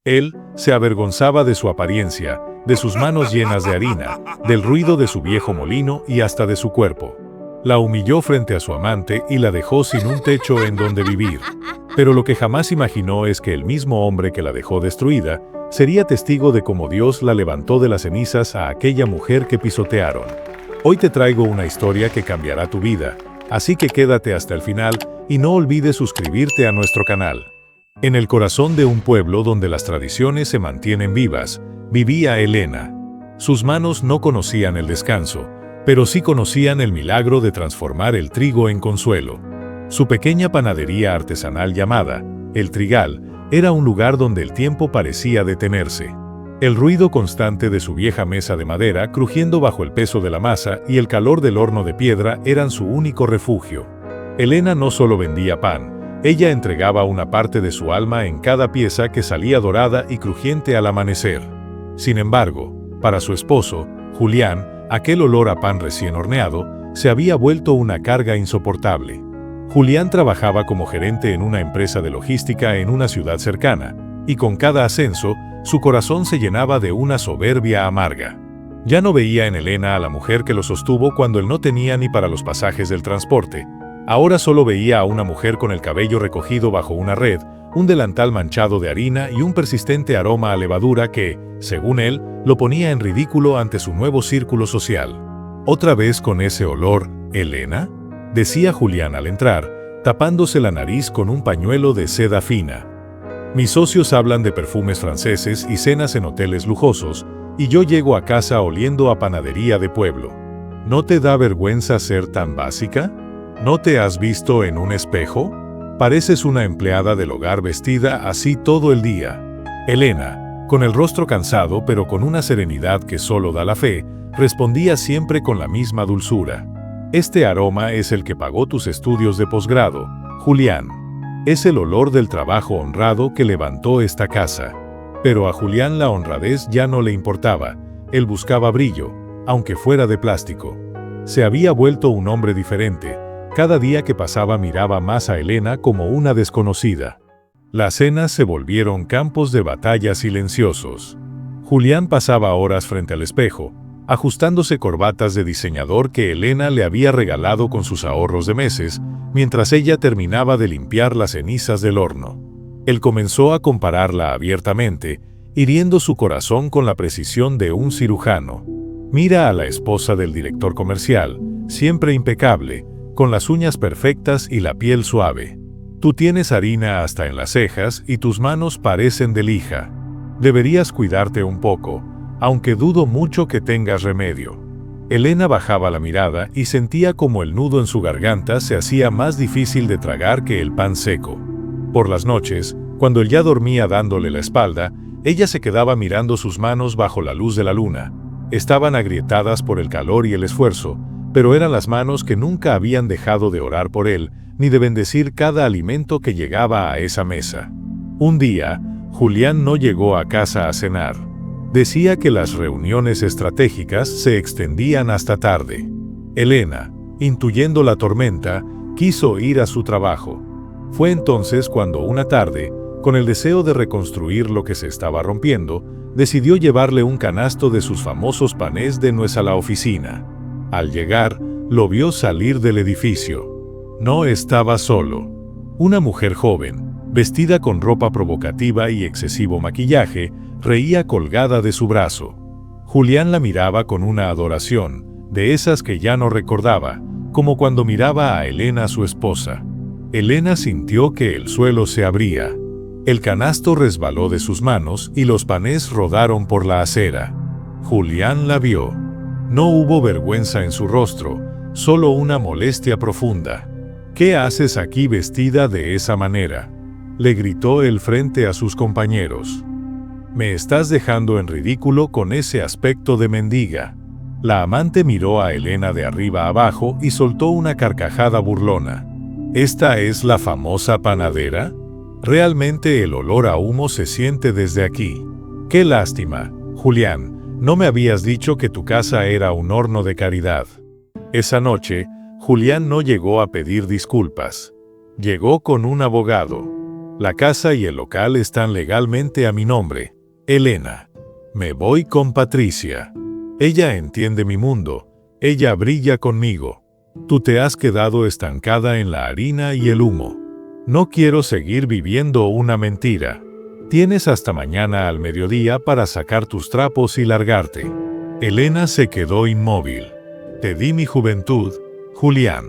Él se avergonzaba de su apariencia, de sus manos llenas de harina, del ruido de su viejo molino y hasta de su cuerpo. La humilló frente a su amante y la dejó sin un techo en donde vivir. Pero lo que jamás imaginó es que el mismo hombre que la dejó destruida sería testigo de cómo Dios la levantó de las cenizas a aquella mujer que pisotearon. Hoy te traigo una historia que cambiará tu vida, así que quédate hasta el final y no olvides suscribirte a nuestro canal. En el corazón de un pueblo donde las tradiciones se mantienen vivas, vivía Elena. Sus manos no conocían el descanso, pero sí conocían el milagro de transformar el trigo en consuelo. Su pequeña panadería artesanal llamada El Trigal era un lugar donde el tiempo parecía detenerse. El ruido constante de su vieja mesa de madera crujiendo bajo el peso de la masa y el calor del horno de piedra eran su único refugio. Elena no solo vendía pan, ella entregaba una parte de su alma en cada pieza que salía dorada y crujiente al amanecer. Sin embargo, para su esposo, Julián, aquel olor a pan recién horneado se había vuelto una carga insoportable. Julián trabajaba como gerente en una empresa de logística en una ciudad cercana, y con cada ascenso, su corazón se llenaba de una soberbia amarga. Ya no veía en Elena a la mujer que lo sostuvo cuando él no tenía ni para los pasajes del transporte. Ahora solo veía a una mujer con el cabello recogido bajo una red, un delantal manchado de harina y un persistente aroma a levadura que, según él, lo ponía en ridículo ante su nuevo círculo social. ¿Otra vez con ese olor, Elena?, decía Julián al entrar, tapándose la nariz con un pañuelo de seda fina. Mis socios hablan de perfumes franceses y cenas en hoteles lujosos, y yo llego a casa oliendo a panadería de pueblo. ¿No te da vergüenza ser tan básica? ¿No te has visto en un espejo? Pareces una empleada del hogar vestida así todo el día. Elena, con el rostro cansado pero con una serenidad que solo da la fe, respondía siempre con la misma dulzura. Este aroma es el que pagó tus estudios de posgrado, Julián. Es el olor del trabajo honrado que levantó esta casa. Pero a Julián la honradez ya no le importaba, él buscaba brillo, aunque fuera de plástico. Se había vuelto un hombre diferente. Cada día que pasaba miraba más a Elena como una desconocida. Las cenas se volvieron campos de batalla silenciosos. Julián pasaba horas frente al espejo, ajustándose corbatas de diseñador que Elena le había regalado con sus ahorros de meses, mientras ella terminaba de limpiar las cenizas del horno. Él comenzó a compararla abiertamente, hiriendo su corazón con la precisión de un cirujano. Mira a la esposa del director comercial, siempre impecable, con las uñas perfectas y la piel suave. Tú tienes harina hasta en las cejas y tus manos parecen de lija. Deberías cuidarte un poco, aunque dudo mucho que tengas remedio. Elena bajaba la mirada y sentía como el nudo en su garganta se hacía más difícil de tragar que el pan seco. Por las noches, cuando él ya dormía dándole la espalda, ella se quedaba mirando sus manos bajo la luz de la luna. Estaban agrietadas por el calor y el esfuerzo, pero eran las manos que nunca habían dejado de orar por él, ni de bendecir cada alimento que llegaba a esa mesa. Un día, Julián no llegó a casa a cenar. Decía que las reuniones estratégicas se extendían hasta tarde. Elena, intuyendo la tormenta, quiso ir a su trabajo. Fue entonces cuando una tarde, con el deseo de reconstruir lo que se estaba rompiendo, decidió llevarle un canasto de sus famosos panés de nuez a la oficina. Al llegar, lo vio salir del edificio. No estaba solo. Una mujer joven, vestida con ropa provocativa y excesivo maquillaje, reía colgada de su brazo. Julián la miraba con una adoración, de esas que ya no recordaba, como cuando miraba a Elena, su esposa. Elena sintió que el suelo se abría. El canasto resbaló de sus manos y los panés rodaron por la acera. Julián la vio. No hubo vergüenza en su rostro, solo una molestia profunda. ¿Qué haces aquí vestida de esa manera?, le gritó él frente a sus compañeros. Me estás dejando en ridículo con ese aspecto de mendiga. La amante miró a Elena de arriba abajo y soltó una carcajada burlona. ¿Esta es la famosa panadera? Realmente el olor a humo se siente desde aquí. Qué lástima, Julián, no me habías dicho que tu casa era un horno de caridad. Esa noche, Julián no llegó a pedir disculpas. Llegó con un abogado. La casa y el local están legalmente a mi nombre. Elena. Me voy con Patricia. Ella entiende mi mundo. Ella brilla conmigo. Tú te has quedado estancada en la harina y el humo. No quiero seguir viviendo una mentira. Tienes hasta mañana al mediodía para sacar tus trapos y largarte. Elena se quedó inmóvil. Te di mi juventud, Julián.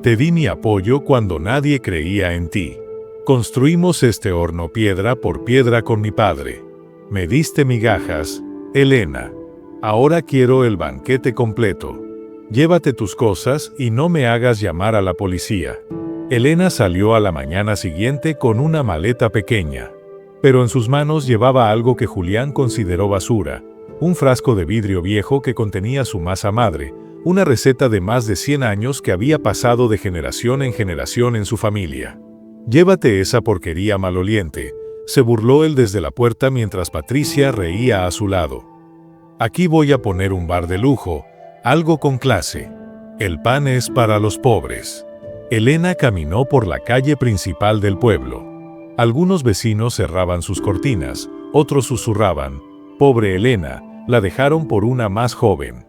Te di mi apoyo cuando nadie creía en ti. Construimos este horno piedra por piedra con mi padre. Me diste migajas, Elena. Ahora quiero el banquete completo. Llévate tus cosas y no me hagas llamar a la policía. Elena salió a la mañana siguiente con una maleta pequeña. Pero en sus manos llevaba algo que Julián consideró basura, un frasco de vidrio viejo que contenía su masa madre, una receta de más de 100 años que había pasado de generación en generación en su familia. «Llévate esa porquería maloliente», se burló él desde la puerta mientras Patricia reía a su lado. «Aquí voy a poner un bar de lujo, algo con clase. El pan es para los pobres». Elena caminó por la calle principal del pueblo. Algunos vecinos cerraban sus cortinas, otros susurraban, «Pobre Elena, la dejaron por una más joven».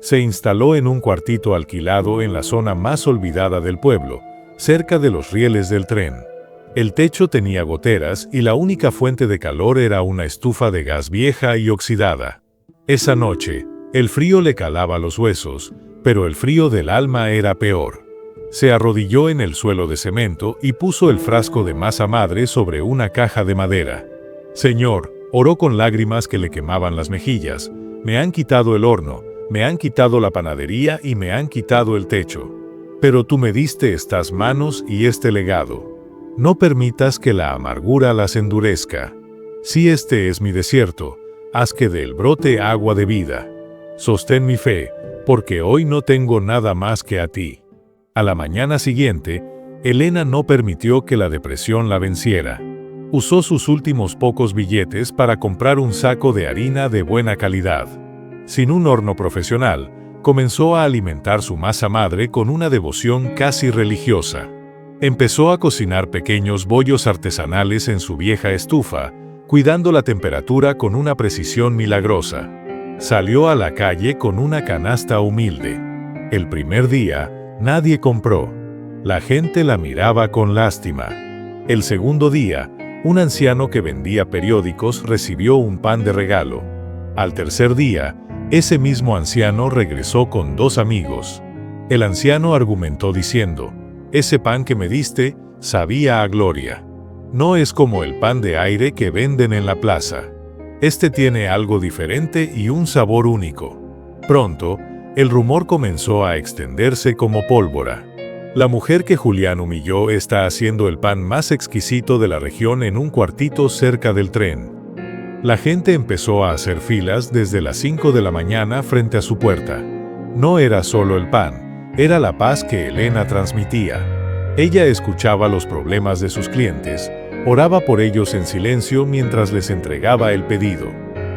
Se instaló en un cuartito alquilado en la zona más olvidada del pueblo, cerca de los rieles del tren. El techo tenía goteras y la única fuente de calor era una estufa de gas vieja y oxidada. Esa noche, el frío le calaba los huesos, pero el frío del alma era peor. Se arrodilló en el suelo de cemento y puso el frasco de masa madre sobre una caja de madera. «Señor», oró con lágrimas que le quemaban las mejillas, «me han quitado el horno, me han quitado la panadería y me han quitado el techo. Pero tú me diste estas manos y este legado. No permitas que la amargura las endurezca. Si este es mi desierto, haz que del brote agua de vida. Sostén mi fe, porque hoy no tengo nada más que a ti». A la mañana siguiente, Elena no permitió que la depresión la venciera. Usó sus últimos pocos billetes para comprar un saco de harina de buena calidad. Sin un horno profesional, comenzó a alimentar su masa madre con una devoción casi religiosa. Empezó a cocinar pequeños bollos artesanales en su vieja estufa, cuidando la temperatura con una precisión milagrosa. Salió a la calle con una canasta humilde. El primer día, nadie compró. La gente la miraba con lástima. El segundo día, un anciano que vendía periódicos recibió un pan de regalo. Al tercer día, ese mismo anciano regresó con 2 amigos. El anciano argumentó diciendo, «Ese pan que me diste sabía a gloria. No es como el pan de aire que venden en la plaza. Este tiene algo diferente y un sabor único». Pronto, el rumor comenzó a extenderse como pólvora. La mujer que Julián humilló está haciendo el pan más exquisito de la región en un cuartito cerca del tren. La gente empezó a hacer filas desde las 5 de la mañana frente a su puerta. No era solo el pan, era la paz que Elena transmitía. Ella escuchaba los problemas de sus clientes, oraba por ellos en silencio mientras les entregaba el pedido.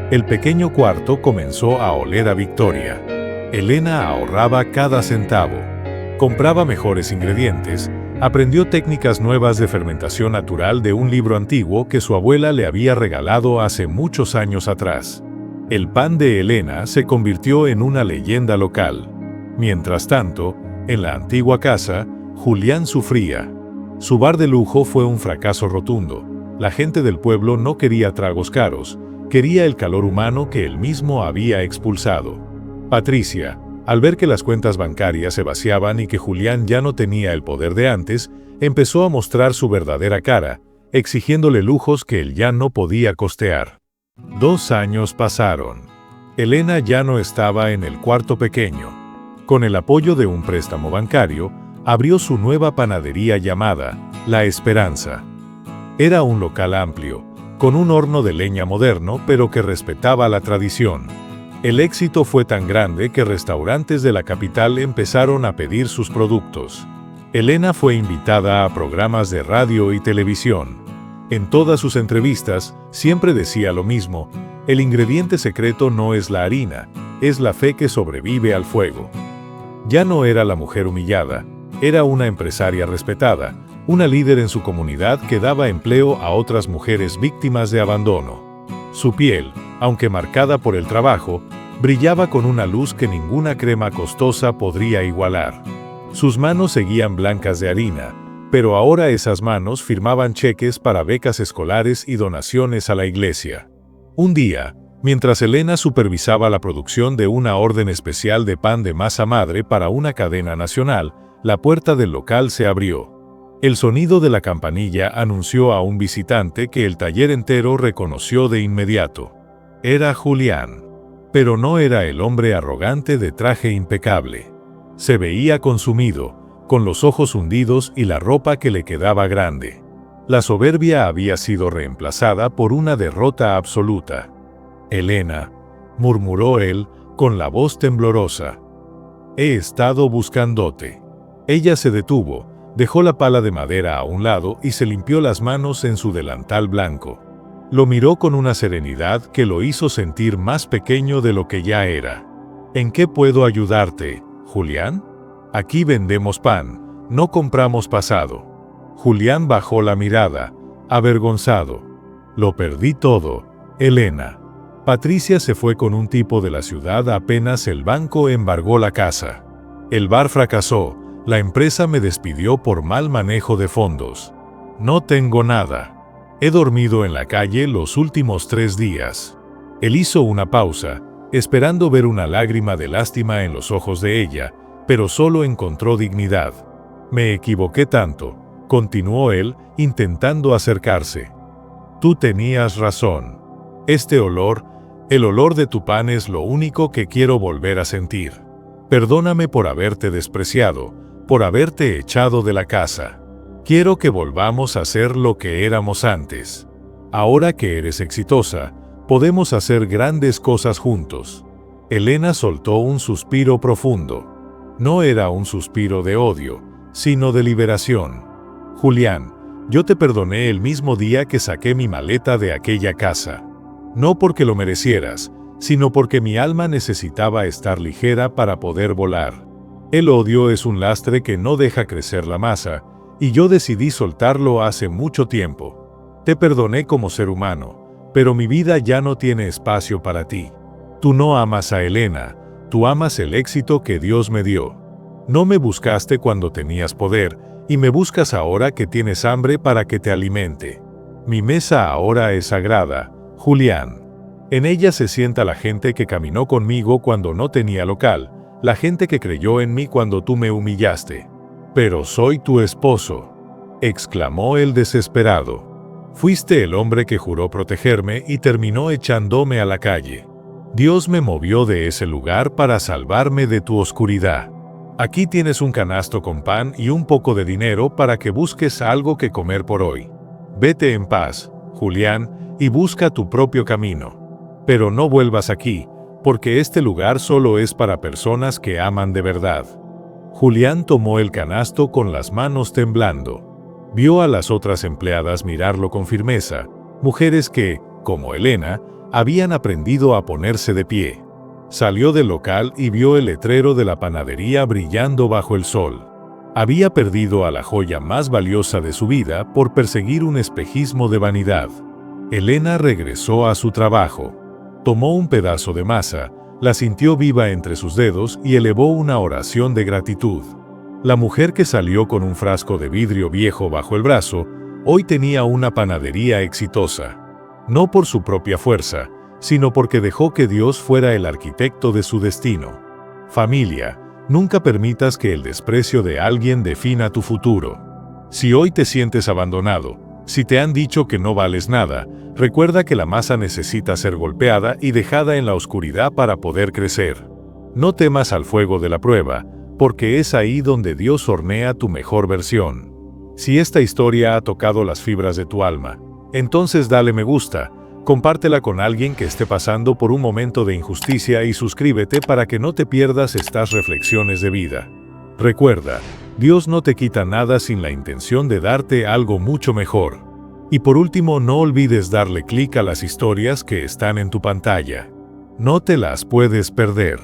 El pequeño cuarto comenzó a oler a victoria. Elena ahorraba cada centavo. Compraba mejores ingredientes, aprendió técnicas nuevas de fermentación natural de un libro antiguo que su abuela le había regalado hace muchos años atrás. El pan de Elena se convirtió en una leyenda local. Mientras tanto, en la antigua casa, Julián sufría. Su bar de lujo fue un fracaso rotundo. La gente del pueblo no quería tragos caros, quería el calor humano que él mismo había expulsado. Patricia, al ver que las cuentas bancarias se vaciaban y que Julián ya no tenía el poder de antes, empezó a mostrar su verdadera cara, exigiéndole lujos que él ya no podía costear. 2 años pasaron. Elena ya no estaba en el cuarto pequeño. Con el apoyo de un préstamo bancario, abrió su nueva panadería llamada La Esperanza. Era un local amplio, con un horno de leña moderno pero que respetaba la tradición. El éxito fue tan grande que restaurantes de la capital empezaron a pedir sus productos. Elena fue invitada a programas de radio y televisión. En todas sus entrevistas, siempre decía lo mismo: el ingrediente secreto no es la harina, es la fe que sobrevive al fuego. Ya no era la mujer humillada, era una empresaria respetada, una líder en su comunidad que daba empleo a otras mujeres víctimas de abandono. Su piel, aunque marcada por el trabajo, brillaba con una luz que ninguna crema costosa podría igualar. Sus manos seguían blancas de harina, pero ahora esas manos firmaban cheques para becas escolares y donaciones a la iglesia. Un día, mientras Elena supervisaba la producción de una orden especial de pan de masa madre para una cadena nacional, la puerta del local se abrió. El sonido de la campanilla anunció a un visitante que el taller entero reconoció de inmediato. Era Julián. Pero no era el hombre arrogante de traje impecable. Se veía consumido, con los ojos hundidos y la ropa que le quedaba grande. La soberbia había sido reemplazada por una derrota absoluta. «Elena», murmuró él, con la voz temblorosa. «He estado buscándote». Ella se detuvo, dejó la pala de madera a un lado y se limpió las manos en su delantal blanco. Lo miró con una serenidad que lo hizo sentir más pequeño de lo que ya era. «¿En qué puedo ayudarte, Julián? Aquí vendemos pan, no compramos pasado». Julián bajó la mirada, avergonzado. «Lo perdí todo, Elena. Patricia se fue con un tipo de la ciudad apenas el banco embargó la casa. El bar fracasó, la empresa me despidió por mal manejo de fondos. No tengo nada. He dormido en la calle los últimos 3 días». Él hizo una pausa, esperando ver una lágrima de lástima en los ojos de ella, pero solo encontró dignidad. «Me equivoqué tanto», continuó él, intentando acercarse. «Tú tenías razón. Este olor, el olor de tu pan es lo único que quiero volver a sentir. Perdóname por haberte despreciado, por haberte echado de la casa. Quiero que volvamos a ser lo que éramos antes. Ahora que eres exitosa, podemos hacer grandes cosas juntos». Elena soltó un suspiro profundo. No era un suspiro de odio, sino de liberación. «Julián, yo te perdoné el mismo día que saqué mi maleta de aquella casa. No porque lo merecieras, sino porque mi alma necesitaba estar ligera para poder volar. El odio es un lastre que no deja crecer la masa, y yo decidí soltarlo hace mucho tiempo. Te perdoné como ser humano, pero mi vida ya no tiene espacio para ti. Tú no amas a Elena, tú amas el éxito que Dios me dio. No me buscaste cuando tenías poder, y me buscas ahora que tienes hambre para que te alimente. Mi mesa ahora es sagrada, Julián. En ella se sienta la gente que caminó conmigo cuando no tenía local, la gente que creyó en mí cuando tú me humillaste. Pero soy tu esposo», exclamó él desesperado. «Fuiste el hombre que juró protegerme y terminó echándome a la calle. Dios me movió de ese lugar para salvarme de tu oscuridad. Aquí tienes un canasto con pan y un poco de dinero para que busques algo que comer por hoy. Vete en paz, Julián, y busca tu propio camino. Pero no vuelvas aquí, porque este lugar solo es para personas que aman de verdad». Julián tomó el canasto con las manos temblando. Vio a las otras empleadas mirarlo con firmeza, mujeres que, como Elena, habían aprendido a ponerse de pie. Salió del local y vio el letrero de la panadería brillando bajo el sol. Había perdido a la joya más valiosa de su vida por perseguir un espejismo de vanidad. Elena regresó a su trabajo. Tomó un pedazo de masa, la sintió viva entre sus dedos y elevó una oración de gratitud. La mujer que salió con un frasco de vidrio viejo bajo el brazo, hoy tenía una panadería exitosa. No por su propia fuerza, sino porque dejó que Dios fuera el arquitecto de su destino. Familia, nunca permitas que el desprecio de alguien defina tu futuro. Si hoy te sientes abandonado, si te han dicho que no vales nada, recuerda que la masa necesita ser golpeada y dejada en la oscuridad para poder crecer. No temas al fuego de la prueba, porque es ahí donde Dios hornea tu mejor versión. Si esta historia ha tocado las fibras de tu alma, entonces dale me gusta, compártela con alguien que esté pasando por un momento de injusticia y suscríbete para que no te pierdas estas reflexiones de vida. Recuerda, Dios no te quita nada sin la intención de darte algo mucho mejor. Y por último, no olvides darle clic a las historias que están en tu pantalla. No te las puedes perder.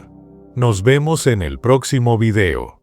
Nos vemos en el próximo video.